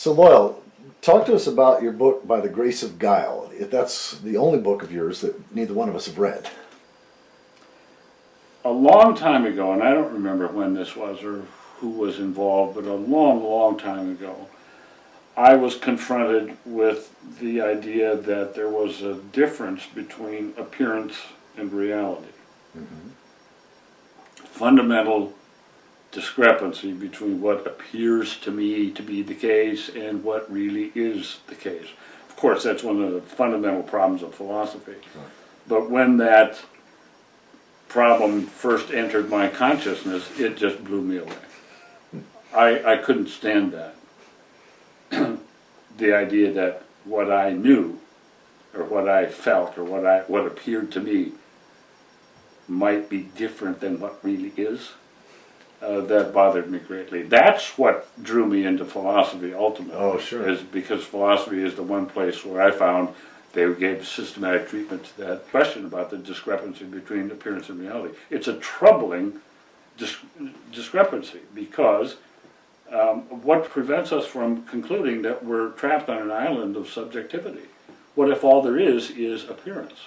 So Loyal, talk to us about your book by the Grace of Guile. If that's the only book of yours that neither one of us have read. A long time ago, and I don't remember when this was or who was involved, but a long, long time ago, I was confronted with the idea that there was a difference between appearance and reality. Mm-hmm. Fundamental discrepancy between what appears to me to be the case and what really is the case. Of course, that's one of the fundamental problems of philosophy. Right. But when that problem first entered my consciousness, it just blew me away. I couldn't stand that. The idea that what I knew, or what I felt, or what appeared to me might be different than what really is, that bothered me greatly. That's what drew me into philosophy ultimately. Oh, sure. Is because philosophy is the one place where I found they gave systematic treatment to that question about the discrepancy between appearance and reality. It's a troubling discrepancy because what prevents us from concluding that we're trapped on an island of subjectivity? What if all there is appearance?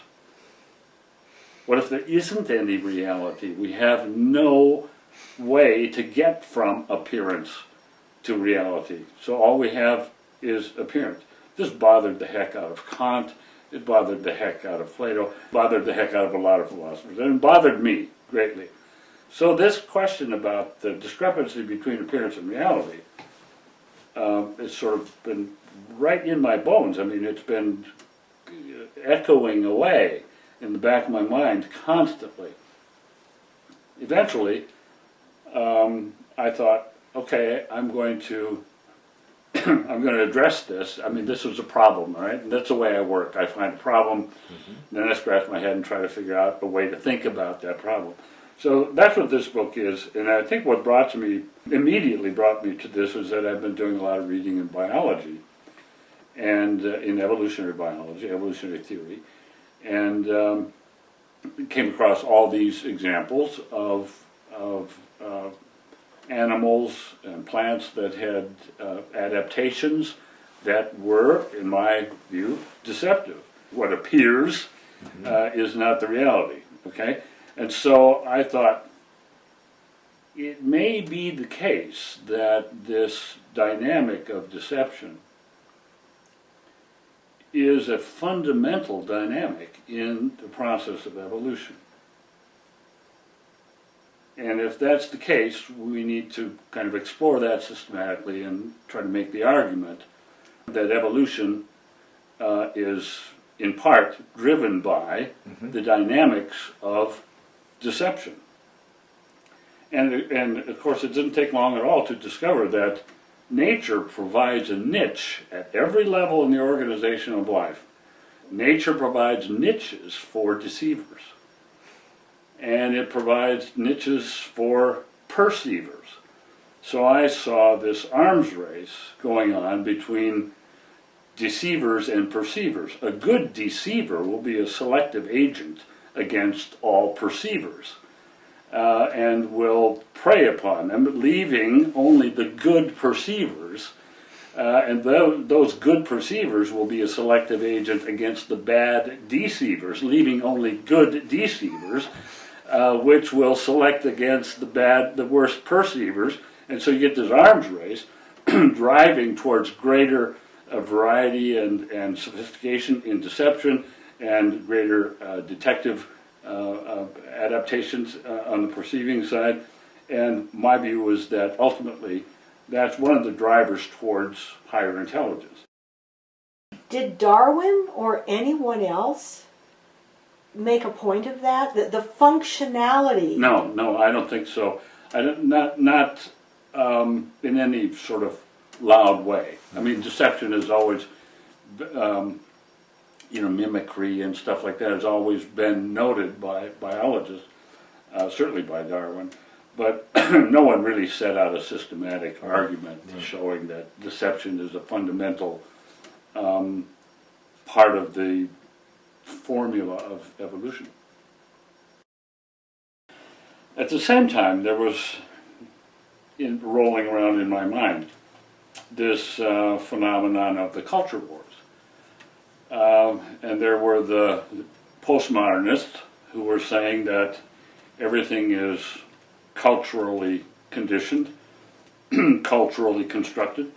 What if there isn't any reality? We have no way to get from appearance to reality. So all we have is appearance. This bothered the heck out of Kant. It bothered the heck out of Plato. It bothered the heck out of a lot of philosophers. And it bothered me greatly. So this question about the discrepancy between appearance and reality has sort of been right in my bones. I mean, it's been echoing away in the back of my mind constantly. Eventually, I thought, okay, I'm going to address this. I mean, this was a problem, right? And that's the way I work. I find a problem, then I scratch my head and try to figure out a way to think about that problem. So that's what this book is, and I think what immediately brought me to this is that I've been doing a lot of reading in biology, and in evolutionary biology, evolutionary theory, and came across all these examples of animals and plants that had adaptations that were, in my view, deceptive. What appears is not the reality, okay? And so I thought, it may be the case that this dynamic of deception is a fundamental dynamic in the process of evolution. And if that's the case, we need to kind of explore that systematically and try to make the argument that evolution is in part driven by the dynamics of deception. And of course it didn't take long at all to discover that nature provides a niche at every level in the organization of life. Nature provides niches for deceivers. And it provides niches for perceivers. So I saw this arms race going on between deceivers and perceivers. A good deceiver will be a selective agent against all perceivers and will prey upon them, leaving only the good perceivers. And those good perceivers will be a selective agent against the bad deceivers, leaving only good deceivers, which will select against the worst perceivers. And so you get this arms race driving towards greater variety and sophistication in deception and greater detective adaptations on the perceiving side. And my view was that ultimately that's one of the drivers towards higher intelligence. Did Darwin or anyone else make a point of that? The functionality? No, I don't think so. Not in any sort of loud way. I mean, deception is always, mimicry and stuff like that has always been noted by biologists, certainly by Darwin. But no one really set out a systematic argument showing that deception is a fundamental part of the formula of evolution. At the same time, there was rolling around in my mind this phenomenon of the culture wars. And there were the postmodernists who were saying that everything is culturally conditioned, culturally constructed.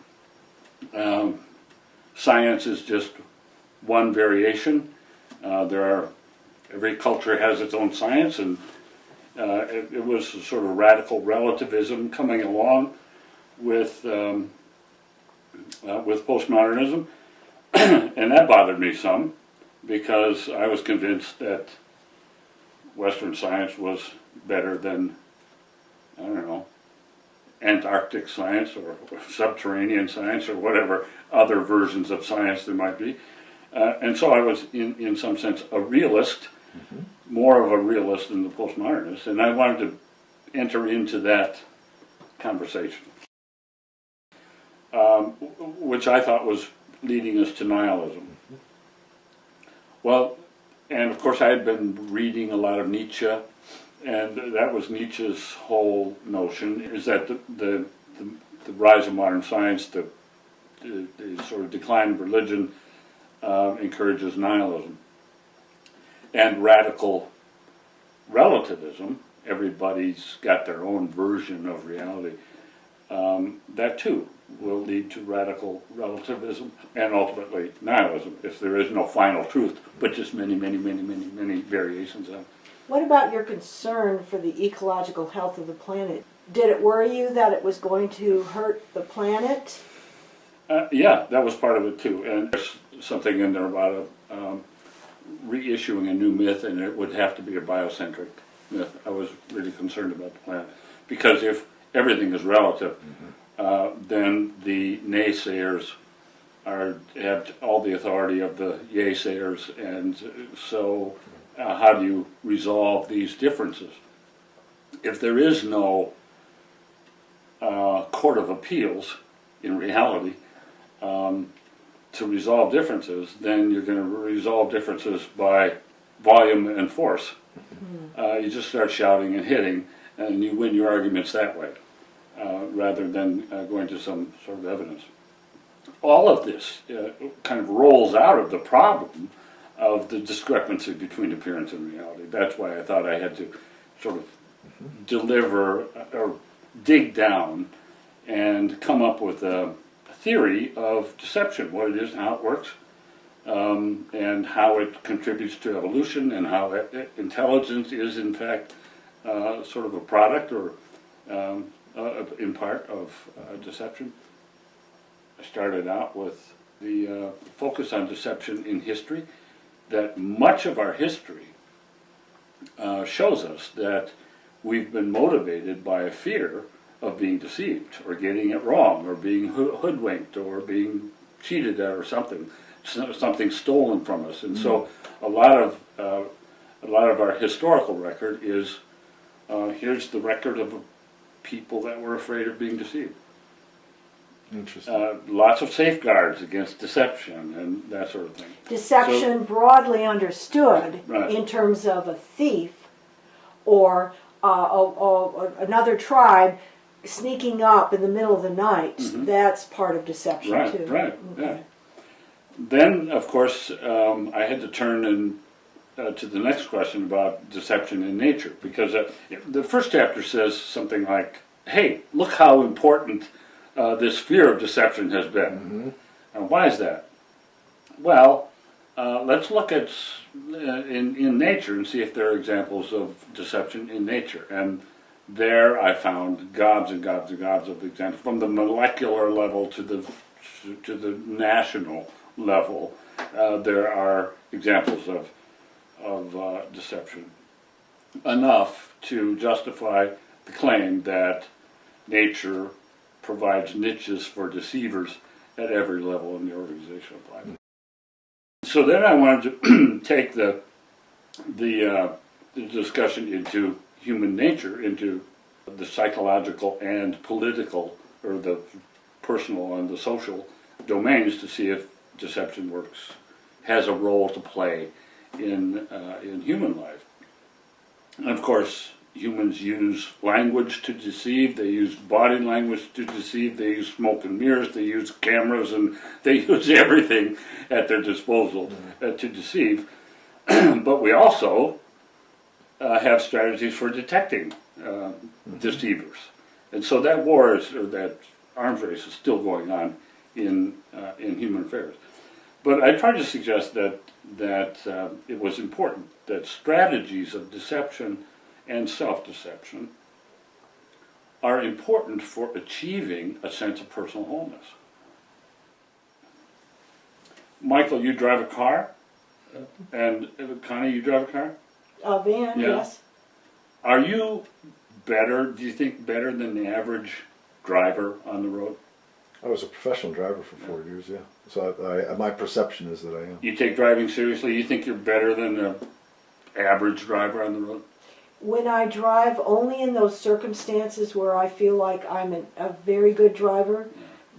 Science is just one variation. Every culture has its own science, and it was a sort of radical relativism coming along with postmodernism, and that bothered me some because I was convinced that Western science was better than, I don't know, Antarctic science or subterranean science or whatever other versions of science there might be. And so I was, in some sense, a realist, more of a realist than the postmodernist, and I wanted to enter into that conversation, which I thought was leading us to nihilism. Well, and of course I had been reading a lot of Nietzsche, and that was Nietzsche's whole notion, is that the rise of modern science, the sort of decline of religion, encourages nihilism. And radical relativism, everybody's got their own version of reality, that too will lead to radical relativism and ultimately nihilism, if there is no final truth, but just many, many, many, many, many variations of it. What about your concern for the ecological health of the planet? Did it worry you that it was going to hurt the planet? Yeah, that was part of it too. And there's something in there about reissuing a new myth, and it would have to be a biocentric myth. I was really concerned about the planet. Because if everything is relative, then the naysayers have all the authority of the yay-sayers, and so how do you resolve these differences? If there is no court of appeals in reality to resolve differences, then you're going to resolve differences by volume and force. You just start shouting and hitting, and you win your arguments that way, rather than going to some sort of evidence. All of this kind of rolls out of the problem of the discrepancy between appearance and reality. That's why I thought I had to sort of deliver or dig down and come up with a theory of deception, what it is and how it works, and how it contributes to evolution, and how intelligence is in fact sort of a product or in part of deception. I started out with the focus on deception in history, that much of our history shows us that we've been motivated by a fear of being deceived or getting it wrong or being hoodwinked or being cheated at or something stolen from us. And so a lot of our historical record is here's the record of people that were afraid of being deceived. Interesting. Lots of safeguards against deception and that sort of thing. Deception broadly understood in terms of a thief or another tribe sneaking up in the middle of the night. That's part of deception too. Right, yeah. Then, of course, I had to turn to the next question about deception in nature, because the first chapter says something like, hey, look how important this fear of deception has been. And why is that? Well, let's look at in nature and see if there are examples of deception in nature. And there I found gobs and gobs and gobs of examples, from the molecular level to the national level. There are examples of deception, enough to justify the claim that nature provides niches for deceivers at every level in the organizational life. So then I wanted to take the discussion into human nature, into the psychological and political, or the personal and the social domains, to see if deception works, has a role to play in human life. And of course, humans use language to deceive, they use body language to deceive, they use smoke and mirrors, they use cameras, and they use everything at their disposal to deceive. But we also have strategies for detecting deceivers. And so that war is, or that arms race is still going on in human affairs. But I tried to suggest that it was important that strategies of deception and self-deception are important for achieving a sense of personal wholeness. Michael, you drive a car, and Connie, you drive a car? A van, Yeah. yes. Are you better, do you think, better than the average driver on the road? I was a professional driver for 4 years, yeah. So my perception is that I am. You take driving seriously? You think you're better than the average driver on the road? When I drive only in those circumstances where I feel like I'm a very good driver,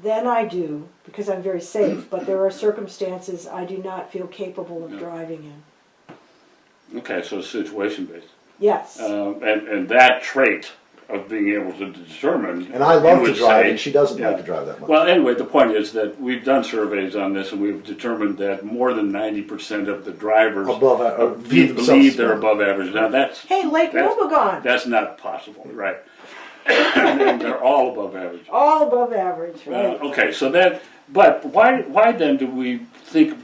then I do, because I'm very safe. But there are circumstances I do not feel capable of driving in. Okay, so it's situation-based. Yes. And that trait of being able to determine... And I love you to would drive, say- and she doesn't Yeah. like to drive that much. Well, anyway, the point is that we've done surveys on this, and we've determined that more than 90% of the drivers believe they're above average. Now that's Hey, Lake Wobegon! that's not possible, right? And they're all above average. All above average, right? Okay, so that. But why then do we think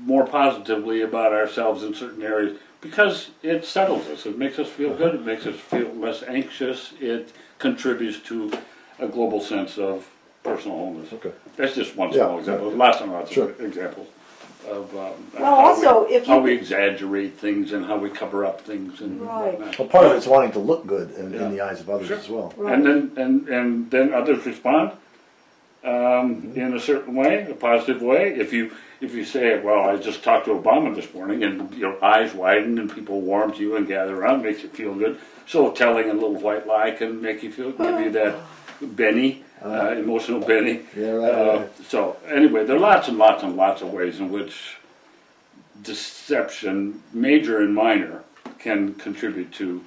more positively about ourselves in certain areas? Because it settles us. It makes us feel good. It makes us feel less anxious. It contributes to a global sense of personal wholeness. Okay. That's just one Yeah, small example. yeah. Lots and lots Sure. of examples of also, how we exaggerate things and how we cover up things and Right. whatnot. Well, part of it's wanting to look good in Yeah. the eyes of others Sure. as well. Right. And then others respond in a certain way, a positive way. If you say, well, I just talked to Obama this morning, and your eyes widen and people warm to you and gather around, makes you feel good. So telling a little white lie can make you feel, give you that Benny, emotional Benny. Yeah, right. So anyway, there are lots and lots and lots of ways in which deception, major and minor, can contribute to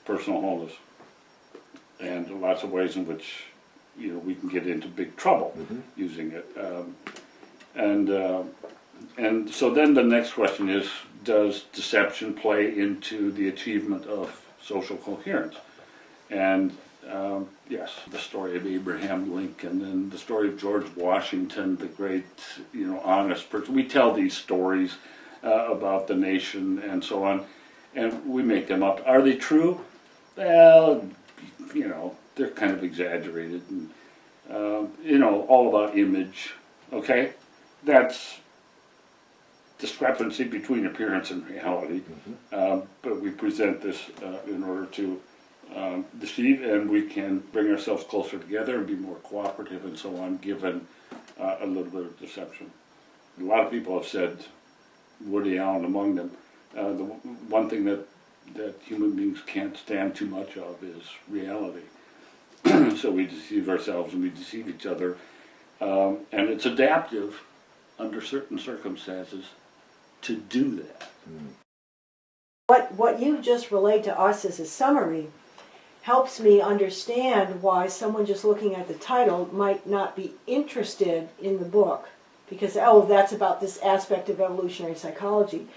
personal wholeness, and lots of ways in which we can get into big trouble using it. And so then the next question is, does deception play into the achievement of social coherence? And yes, the story of Abraham Lincoln and the story of George Washington, the great, honest person. We tell these stories about the nation and so on, and we make them up. Are they true? Well, they're kind of exaggerated and, all about image, okay? That's discrepancy between appearance and reality, but we present this in order to deceive, and we can bring ourselves closer together and be more cooperative and so on, given a little bit of deception. A lot of people have said, Woody Allen among them, the one thing that human beings can't stand too much of is reality. So we deceive ourselves and we deceive each other, and it's adaptive under certain circumstances to do that. What you just relayed to us as a summary helps me understand why someone just looking at the title might not be interested in the book, because that's about this aspect of evolutionary psychology.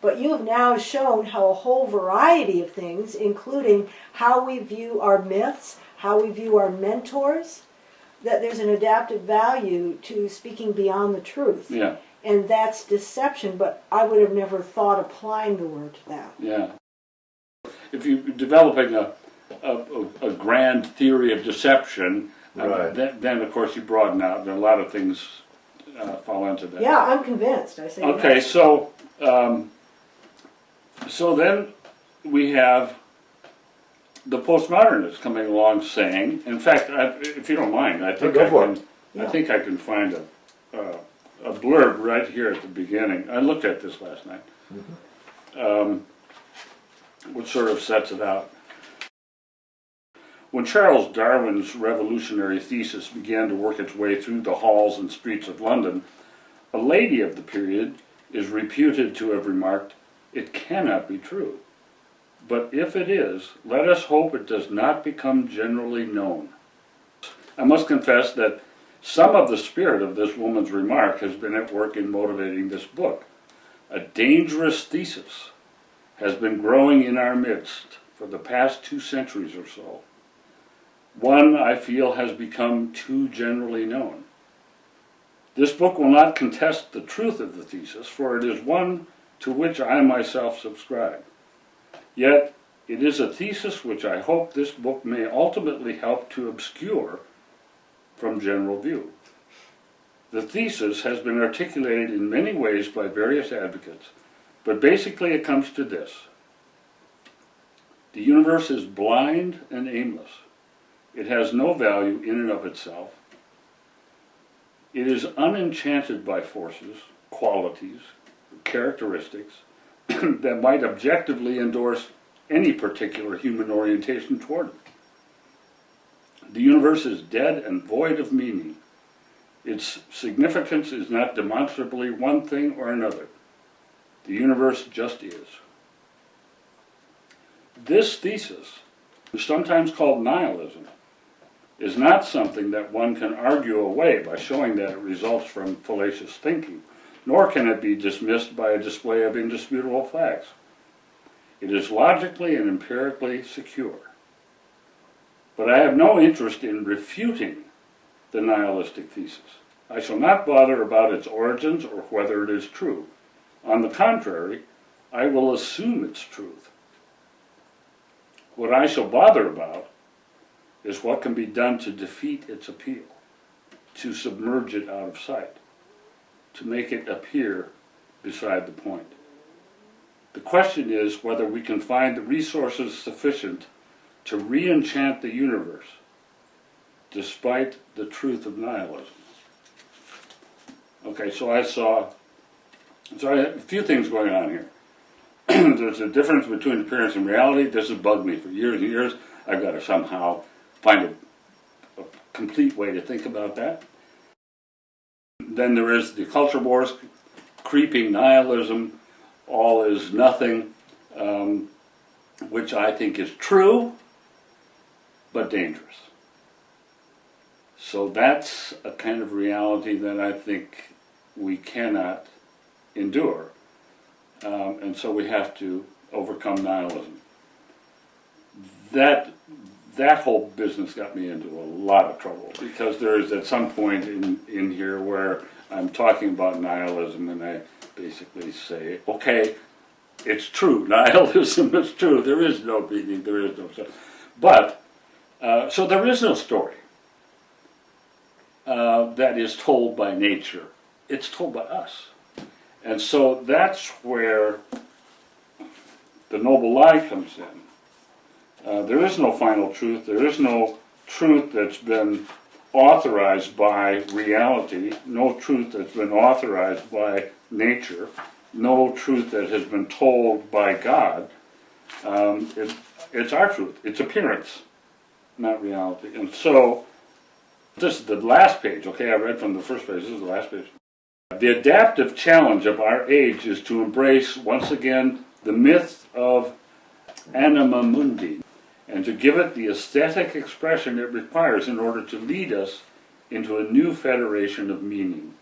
But you have now shown how a whole variety of things, including how we view our myths, how we view our mentors, that there's an adaptive value to speaking beyond the truth. Yeah. And that's deception, but I would have never thought applying the word to that. Yeah. If you're developing a grand theory of deception, Right. then of course you broaden out, and a lot of things fall into that. Yeah, I'm convinced. I say Okay, yes. so then we have the postmodernists coming along saying, in fact, if you don't mind, I think I think I can find a blurb right here at the beginning. I looked at this last night, which sort of sets it out. When Charles Darwin's revolutionary thesis began to work its way through the halls and streets of London, a lady of the period is reputed to have remarked, "It cannot be true." but if it is, let us hope it does not become generally known. I must confess that some of the spirit of this woman's remark has been at work in motivating this book. A dangerous thesis has been growing in our midst for the past 2 centuries or so. One, I feel, has become too generally known. This book will not contest the truth of the thesis, for it is one to which I myself subscribe. Yet, it is a thesis which I hope this book may ultimately help to obscure from general view. The thesis has been articulated in many ways by various advocates, but basically it comes to this. The universe is blind and aimless. It has no value in and of itself. It is unenchanted by forces, qualities, characteristics that might objectively endorse any particular human orientation toward it. The universe is dead and void of meaning. Its significance is not demonstrably one thing or another. The universe just is. This thesis, sometimes called nihilism, is not something that one can argue away by showing that it results from fallacious thinking, nor can it be dismissed by a display of indisputable facts. It is logically and empirically secure. But I have no interest in refuting the nihilistic thesis. I shall not bother about its origins or whether it is true. On the contrary, I will assume its truth. What I shall bother about is what can be done to defeat its appeal, to submerge it out of sight, to make it appear beside the point. The question is whether we can find the resources sufficient to re-enchant the universe, despite the truth of nihilism. Okay, so I had a few things going on here. There's a difference between appearance and reality. This has bugged me for years and years. I've got to somehow find a complete way to think about that. Then there is the culture wars, creeping nihilism, all is nothing, which I think is true, but dangerous. So that's a kind of reality that I think we cannot endure. And so we have to overcome nihilism. That whole business got me into a lot of trouble, because there is at some point in here where I'm talking about nihilism and I basically say, okay, it's true, nihilism is true, there is no meaning, there is no stuff. But, so there is no story that is told by nature, it's told by us. And so that's where the noble lie comes in. There is no final truth. There is no truth that's been authorized by reality, no truth that's been authorized by nature, no truth that has been told by God. It's our truth. It's appearance, not reality. And so this is the last page. Okay, I read from the first page. This is the last page. The adaptive challenge of our age is to embrace, once again, the myth of anima mundi, and to give it the aesthetic expression it requires in order to lead us into a new federation of meaning.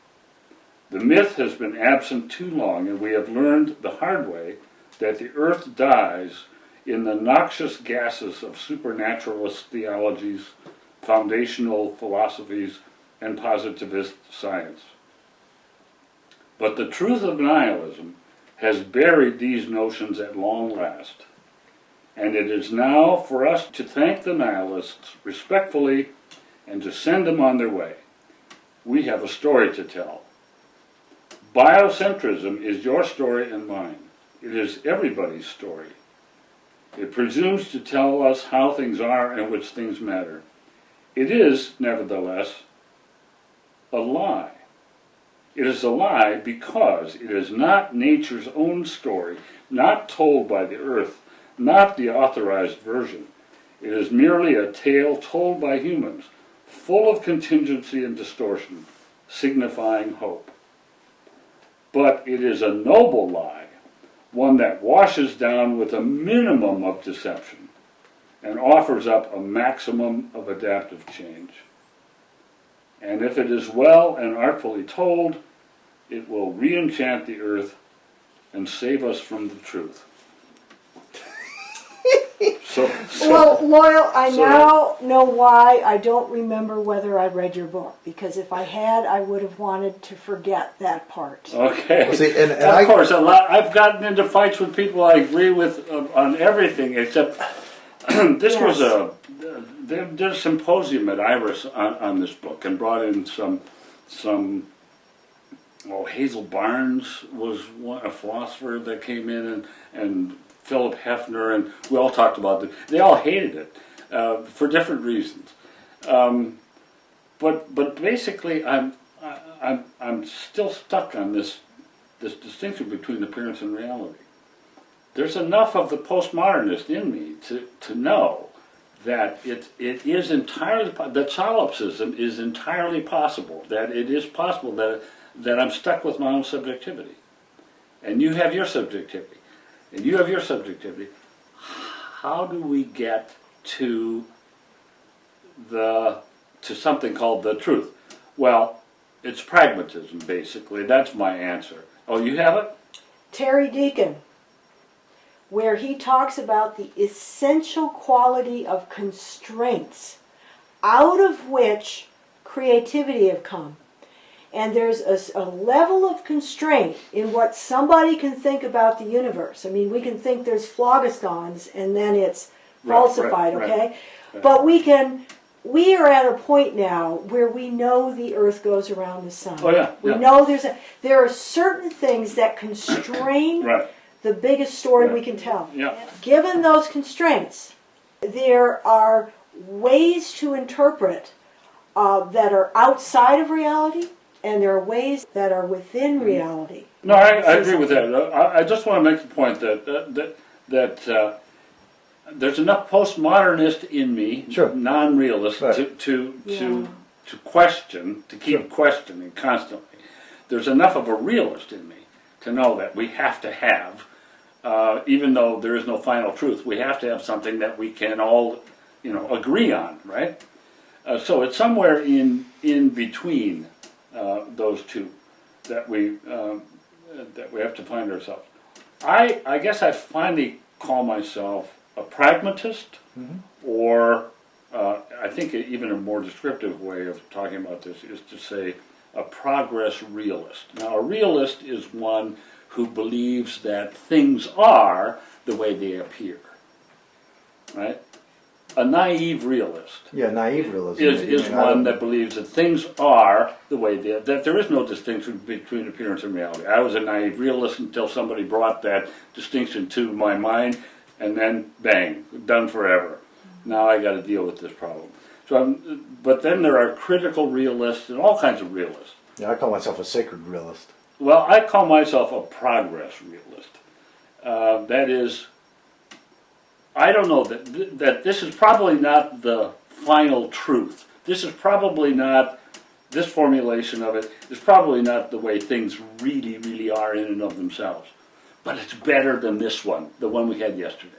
The myth has been absent too long, and we have learned the hard way that the earth dies in the noxious gases of supernaturalist theologies, foundational philosophies, and positivist science. But the truth of nihilism has buried these notions at long last, and it is now for us to thank the nihilists respectfully and to send them on their way. We have a story to tell. Biocentrism is your story and mine. It is everybody's story. It presumes to tell us how things are and which things matter. It is, nevertheless, a lie. It is a lie because it is not nature's own story, not told by the earth, not the authorized version. It is merely a tale told by humans, full of contingency and distortion, signifying hope. But it is a noble lie, one that washes down with a minimum of deception and offers up a maximum of adaptive change. And if it is well and artfully told, it will re-enchant the earth and save us from the truth. Well, Loyal, I so now know why I don't remember whether I read your book, because if I had, I would have wanted to forget that part. Okay. Well, see, and of course, I've gotten into fights with people I agree with on everything, except this Yes. was they did a symposium at Iris on this book and brought in some. Well, Hazel Barnes was a philosopher that came in, and Philip Hefner, and we all talked about it. They all hated it for different reasons. But basically, I'm still stuck on this distinction between appearance and reality. There's enough of the postmodernist in me to know that it is entirely that solipsism is entirely possible. That it is possible that I'm stuck with my own subjectivity, and you have your subjectivity, and you have your subjectivity. How do we get to something called the truth? Well, it's pragmatism, basically. That's my answer. Oh, you have it? Terry Deacon, where he talks about the essential quality of constraints out of which creativity have come. And there's a level of constraint in what somebody can think about the universe. I mean, we can think there's phlogiston and then it's falsified, okay? Right. But we are at a point now where we know the Earth goes around the sun. Oh, yeah. We know there are certain things that constrain the biggest story we can tell. Yeah. Given those constraints, there are ways to interpret that are outside of reality, and there are ways that are within reality. No, I agree with that. I just want to make the point that there's enough postmodernist in me, Sure. non-realist, Right. to question, to keep questioning constantly. There's enough of a realist in me to know that we have to have, even though there is no final truth, we have to have something that we can all, agree on, right? So it's somewhere in between those two that we have to find ourselves. I guess I finally call myself a pragmatist, or I think even a more descriptive way of talking about this is to say a progress realist. Now, a realist is one who believes that things are the way they appear, right? A naive realist naive realism is one that believes that things are the way they are, that there is no distinction between appearance and reality. I was a naive realist until somebody brought that distinction to my mind, and then bang, done forever. Now I got to deal with this problem. But then there are critical realists and all kinds of realists. Yeah, I call myself a sacred realist. Well, I call myself a progress realist. That is, I don't know, that this is probably not the final truth. This is probably not, this formulation of it is probably not the way things really, really are in and of themselves. But it's better than this one, the one we had yesterday.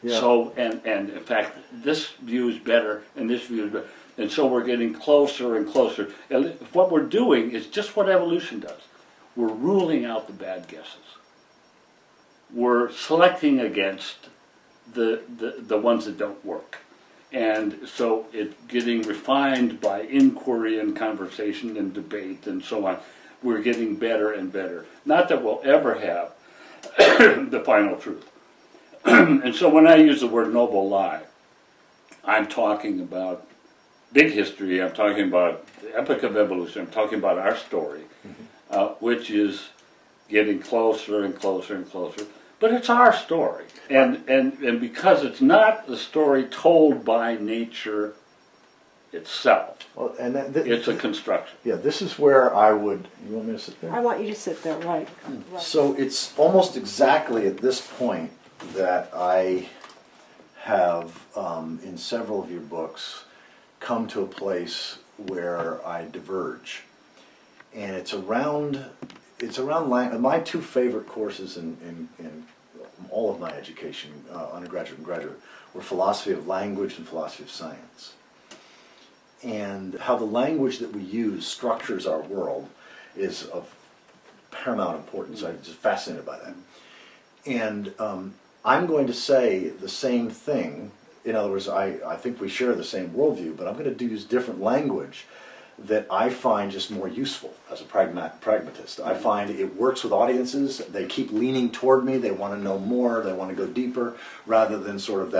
Yeah. So, and in fact, this view is better, and this view is better. And so we're getting closer and closer. And what we're doing is just what evolution does. We're ruling out the bad guesses. We're selecting against the ones that don't work. And so it's getting refined by inquiry and conversation and debate and so on. We're getting better and better. Not that we'll ever have the final truth. And so when I use the word noble lie, I'm talking about big history, I'm talking about the epic of evolution, I'm talking about our story, which is getting closer and closer and closer. But it's our story. And because it's not the story told by nature itself, Well, and it's a construction. Yeah, this is where I would. You want me to sit there? I want you to sit there, right. So it's almost exactly at this point that I have, in several of your books, come to a place where I diverge. And it's around it's around my two favorite courses in all of my education, undergraduate and graduate, were philosophy of language and philosophy of science. And how the language that we use structures our world is of paramount importance. I'm just fascinated by that. And I'm going to say the same thing. In other words, I think we share the same worldview, but I'm going to use different language that I find just more useful as a pragmatist. I find it works with audiences. They keep leaning toward me. They want to know more. They want to go deeper, rather than sort of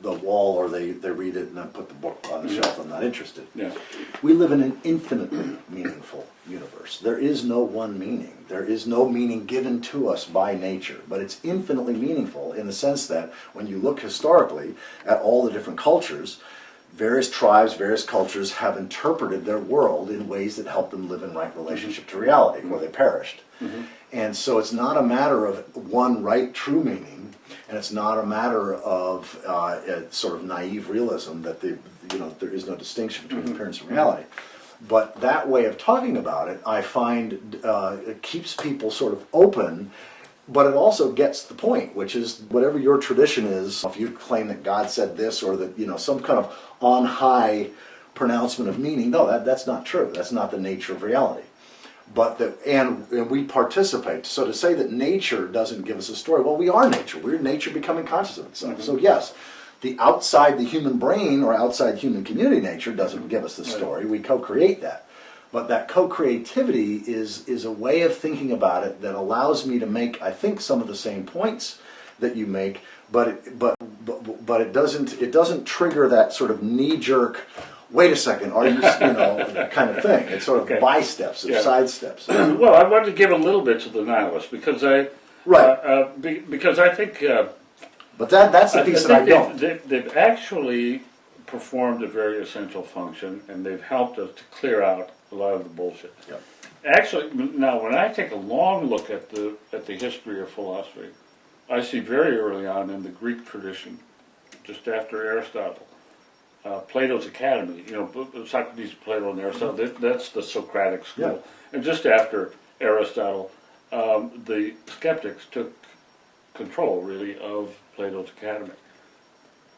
the wall, or they read it and then put the book on the shelf. I'm not interested. Yeah. We live in an infinitely meaningful universe. There is no one meaning. There is no meaning given to us by nature, but it's infinitely meaningful in the sense that when you look historically at all the different cultures, various tribes, various cultures have interpreted their world in ways that help them live in right relationship to reality, or they perished. Mm-hmm. And so it's not a matter of one right true meaning, and it's not a matter of a sort of naive realism that there is no distinction between appearance and reality. But that way of talking about it, I find it keeps people sort of open. But it also gets the point, which is whatever your tradition is, if you claim that God said this, or that, some kind of on high pronouncement of meaning, no, that's not true. That's not the nature of reality. But and we participate. So to say that nature doesn't give us a story, well, we are nature. We're nature becoming conscious of itself. Mm-hmm. So yes, the outside the human brain or outside human community nature doesn't give us the story. We co-create that. But that co-creativity is a way of thinking about it that allows me to make, I think, some of the same points that you make, but it doesn't trigger that sort of knee-jerk, wait a second, are you kind of thing. It's sort of by-steps, side steps. Well, I wanted to give a little bit to the nihilists because I think. But that's the piece that I don't. They've actually performed a very essential function, and they've helped us to clear out a lot of the bullshit. Yep. Actually, now when I take a long look at the history of philosophy, I see very early on in the Greek tradition, just after Aristotle, Plato's Academy. Socrates, Plato, and Aristotle. That's the Socratic school. Yeah. And just after Aristotle, the skeptics took control, really, of Plato's Academy.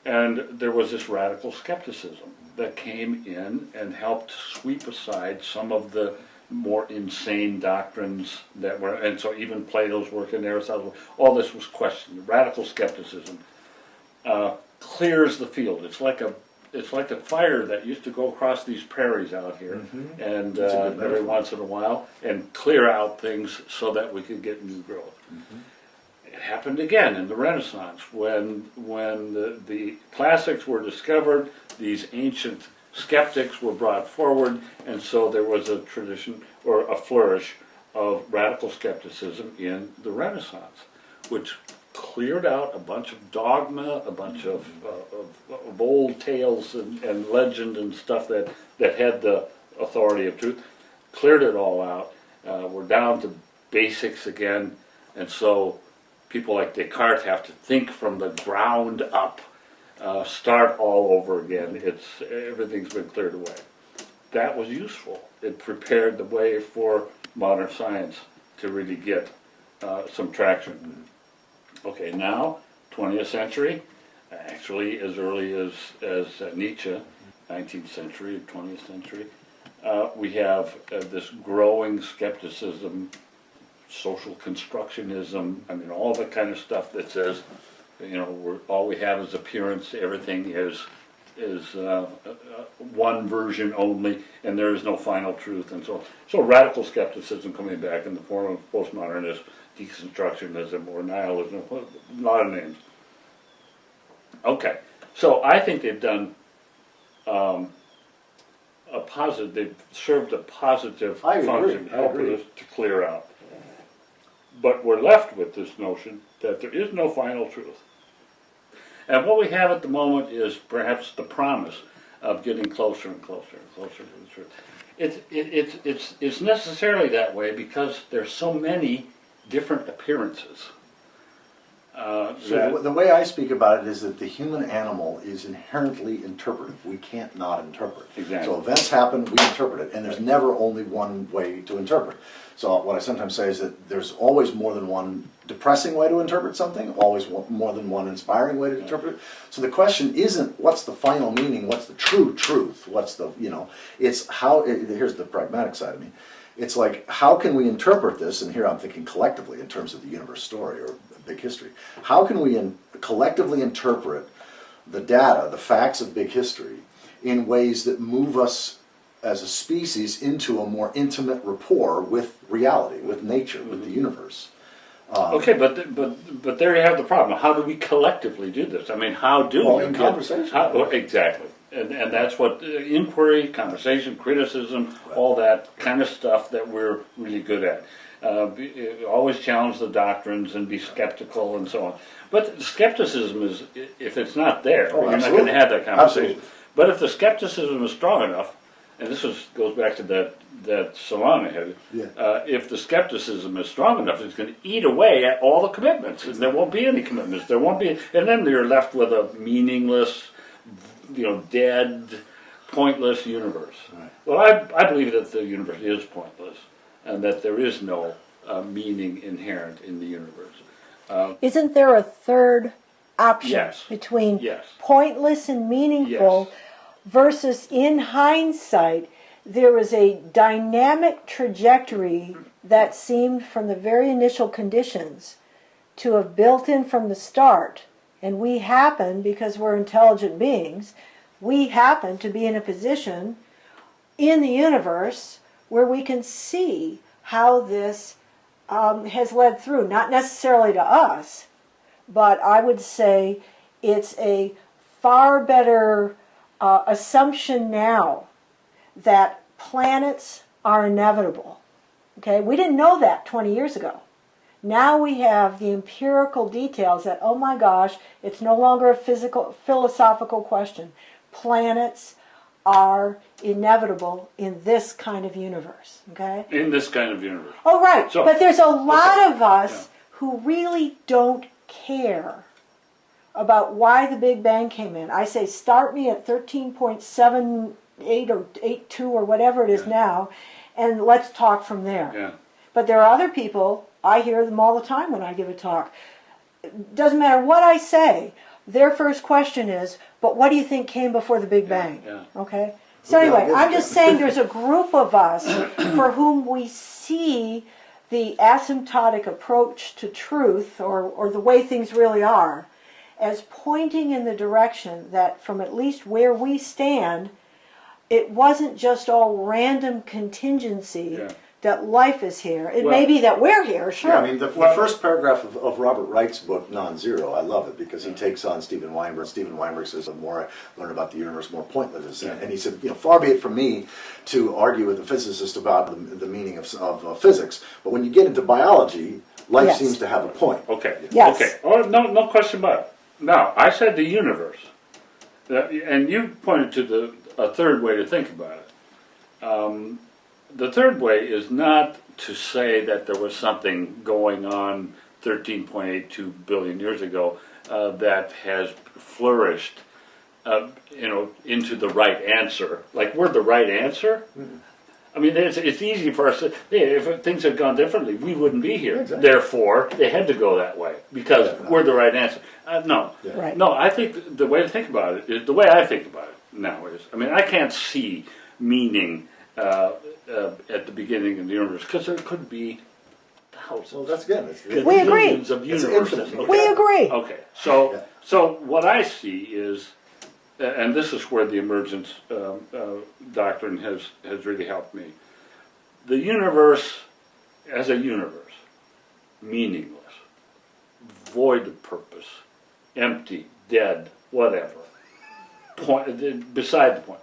And there was this radical skepticism that came in and helped sweep aside some of the more insane doctrines that were, and so even Plato's work and Aristotle, all this was questioned. Radical skepticism clears the field. It's like a fire that used to go across these prairies out here, mm-hmm. and every once in a while, and clear out things so that we could get new growth. Mm-hmm. It happened again in the Renaissance when the classics were discovered. These ancient skeptics were brought forward, and so there was a tradition or a flourish of radical skepticism in the Renaissance, which cleared out a bunch of dogma, a bunch of old tales and legend and stuff that had the authority of truth, cleared it all out. We're down to basics again, and so people like Descartes have to think from the ground up, start all over again. Everything's been cleared away. That was useful. It prepared the way for modern science to really get some traction. Okay, now, 20th century, actually as early as Nietzsche, 19th century, 20th century, we have this growing skepticism, social constructionism, all the kind of stuff that says, all we have is appearance, everything is one version only, and there is no final truth, and so on. So radical skepticism coming back in the form of postmodernist deconstructionism or nihilism, a lot of names. Okay, so I think they've done they've served a positive function, helping us to clear out. But we're left with this notion that there is no final truth. And what we have at the moment is perhaps the promise of getting closer and closer and closer to the truth. It's necessarily that way because there's so many different appearances. So the way I speak about it is that the human animal is inherently interpretive. We can't not interpret. Exactly. So events happen, we interpret it, and there's never only one way to interpret. So what I sometimes say is that there's always more than one depressing way to interpret something, always more than one inspiring way to interpret it. So the question isn't what's the final meaning, what's the true truth, what's the, it's how, here's the pragmatic side of me. It's like, how can we interpret this, and here I'm thinking collectively in terms of the universe story or big history, how can we collectively interpret the data, the facts of big history, in ways that move us as a species into a more intimate rapport with reality, with nature, with the universe. Okay, but there you have the problem. How do we collectively do this? I mean, how do we? In conversation. Exactly. And that's what inquiry, conversation, criticism, all that kind of stuff that we're really good at. Always challenge the doctrines and be skeptical and so on. But skepticism is, if it's not there, you're not going to have that conversation. Absolutely. But if the skepticism is strong enough, and this goes back to that salon I had, if the skepticism is strong enough, it's going to eat away at all the commitments, and there won't be any commitments. There won't be, and then you're left with a meaningless, dead, pointless universe. Right. Well, I believe that the universe is pointless, and that there is no meaning inherent in the universe. Isn't there a third option Yes. between Yes. pointless and meaningful Yes. versus, in hindsight, there was a dynamic trajectory that seemed from the very initial conditions to have built in from the start, and we happen, because we're intelligent beings, we happen to be in a position in the universe where we can see how this has led through, not necessarily to us, but I would say it's a far better assumption now that planets are inevitable. Okay, we didn't know that 20 years ago. Now we have the empirical details that, oh my gosh, it's no longer a philosophical question. Planets are inevitable in this kind of universe. Okay? In this kind of universe. Oh, right. So, but there's a lot of us who really don't care about why the Big Bang came in. I say start me at 13.78 or 82 or whatever it is now, and let's talk from there. Yeah. But there are other people, I hear them all the time when I give a talk. It doesn't matter what I say, their first question is, but what do you think came before the Big Bang? Yeah. Okay? So anyway, I'm just saying there's a group of us for whom we see the asymptotic approach to truth, or the way things really are, as pointing in the direction that from at least where we stand, it wasn't just all random contingency that life is here. It may be that we're here, sure. Yeah, I mean, the first paragraph of Robert Wright's book, Non-Zero, I love it because he takes on Stephen Weinberg. Stephen Weinberg says, the more I learn about the universe, the more pointless it is. And he said, far be it from me to argue with a physicist about the meaning of physics, but when you get into biology, life seems to have a point. Okay. Yes. Okay. Oh, no question about it. Now, I said the universe, and you pointed to a third way to think about it. The third way is not to say that there was something going on 13.82 billion years ago that has flourished, into the right answer. Like we're the right answer. Mm-hmm. I mean, it's easy for us to. If things had gone differently, we wouldn't be here. Exactly. Therefore, they had to go that way because we're the right answer. No, no. I think the way to think about it is the way I think about it now is. I mean, I can't see meaning at the beginning of the universe because there could be thousands. Well, that's again. We agree. Of universes. It's infinite. Okay. We agree. Okay, so what I see is. And this is where the emergence doctrine has really helped me. The universe, as a universe, meaningless, void of purpose, empty, dead, whatever. Beside the point.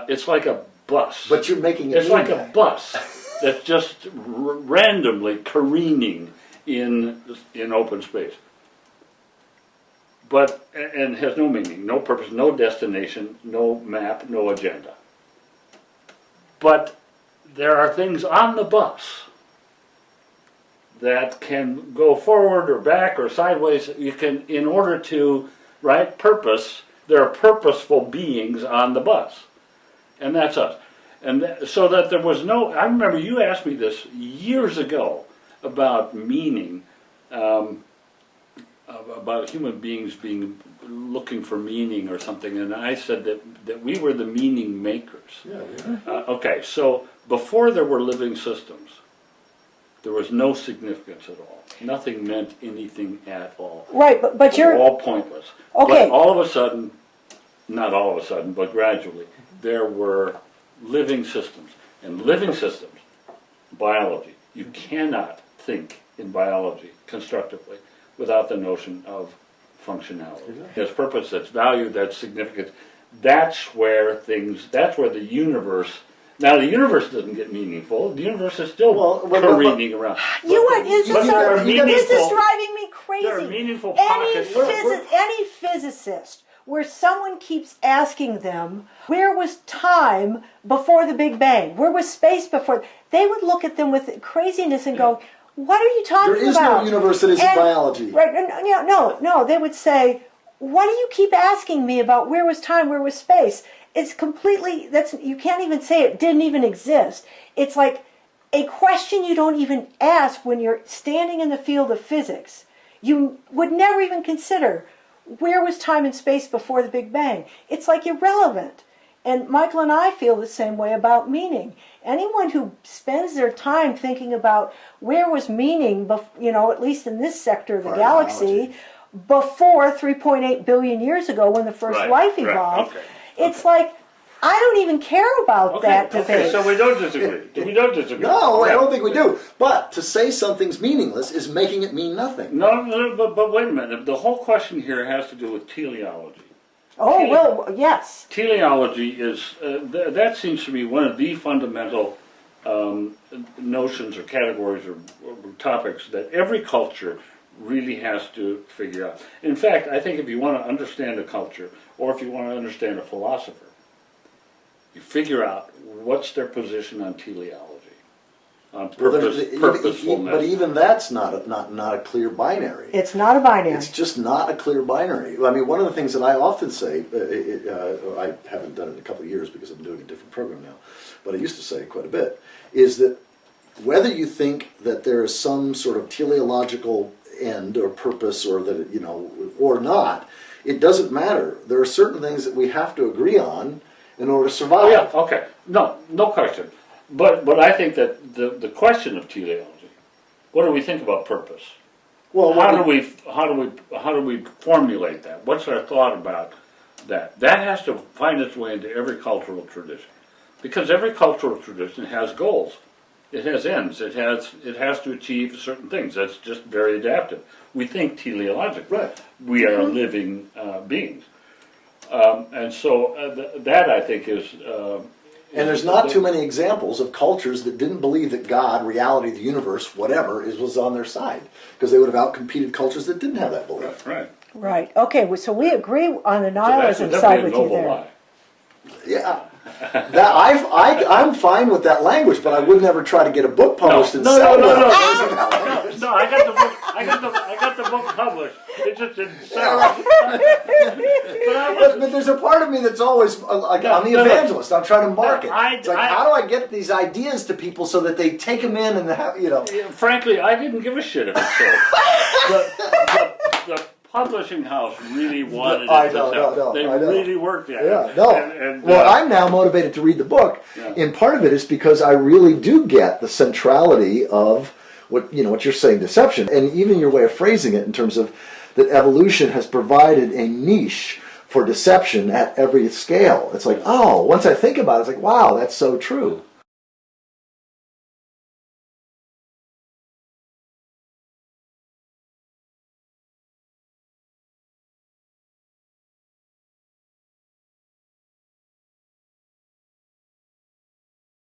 It's like a bus. But you're making it. It's like a bus that's just randomly careening in open space. But, and has no meaning, no purpose, no destination, no map, no agenda. But there are things on the bus that can go forward or back or sideways. You can, in order to, right, purpose, there are purposeful beings on the bus. And that's us. And so that there was no, I remember you asked me this years ago about meaning, about human beings looking for meaning or something, and I said that we were the meaning makers. Yeah. Okay, so before there were living systems, there was no significance at all. Nothing meant anything at all. Right, but you're all pointless. okay. But all of a sudden, not all of a sudden, but gradually, there were living systems. And living systems, biology, you cannot think in biology constructively without the notion of functionality. There's purpose, that's value, that's significance. That's where the universe, now the universe doesn't get meaningful, the universe is still careening around. This is driving me crazy. There are meaningful pockets. Any physicist where someone keeps asking them, where was time before the Big Bang? Where was space before? They would look at them with craziness and go, what are you talking about? There is no universe that isn't biology. Right? No. They would say, what do you keep asking me about where was time, where was space? It's completely, you can't even say it didn't even exist. It's like a question you don't even ask when you're standing in the field of physics. You would never even consider, where was time and space before the Big Bang? It's like irrelevant. And Michael and I feel the same way about meaning. Anyone who spends their time thinking about where was meaning, at least in this sector of the galaxy, before 3.8 billion years ago when the first life evolved, it's like, I don't even care about that debate. Okay, so we don't disagree. We don't disagree. No, I don't think we do. But to say something's meaningless is making it mean nothing. No, but wait a minute. The whole question here has to do with teleology. Oh, well, yes. Teleology is, that seems to be one of the fundamental notions or categories or topics that every culture really has to figure out. In fact, I think if you want to understand a culture, or if you want to understand a philosopher, you figure out what's their position on teleology, on purposefulness. But even that's not a clear binary. It's not a binary. It's just not a clear binary. I mean, one of the things that I often say, I haven't done it in a couple of years because I'm doing a different program now, but I used to say quite a bit, is that whether you think that there is some sort of teleological end or purpose or that, or not, it doesn't matter. There are certain things that we have to agree on in order to survive. Oh, yeah, okay. No question. But I think that the question of teleology, what do we think about purpose? Well, how do we formulate that? What's our thought about that? That has to find its way into every cultural tradition, because every cultural tradition has goals. It has ends. It has to achieve certain things. That's just very adaptive. We think teleologically. Right. We are living beings, and so that I think is. And there's not too many examples of cultures that didn't believe that God, reality, the universe, whatever, was on their side, because they would have outcompeted cultures that didn't have that belief. Right. Right. Okay. So we agree on the nihilism side with you there. Lie. Yeah. I'm fine with that language, but I would never try to get a book published and sell it. No, I got the book published. It just didn't sell. But there's a part of me that's always like I'm the evangelist. I'm trying to market. It's like, how do I get these ideas to people so that they take them in and have, Frankly, I didn't give a shit if it sold. The publishing house really wanted it to sell. They really worked at it. Yeah, no. Well, I'm now motivated to read the book, and part of it is because I really do get the centrality of what you're saying, deception, and even your way of phrasing it in terms of that evolution has provided a niche for deception at every scale. It's like, once I think about it, it's like, wow, that's so true.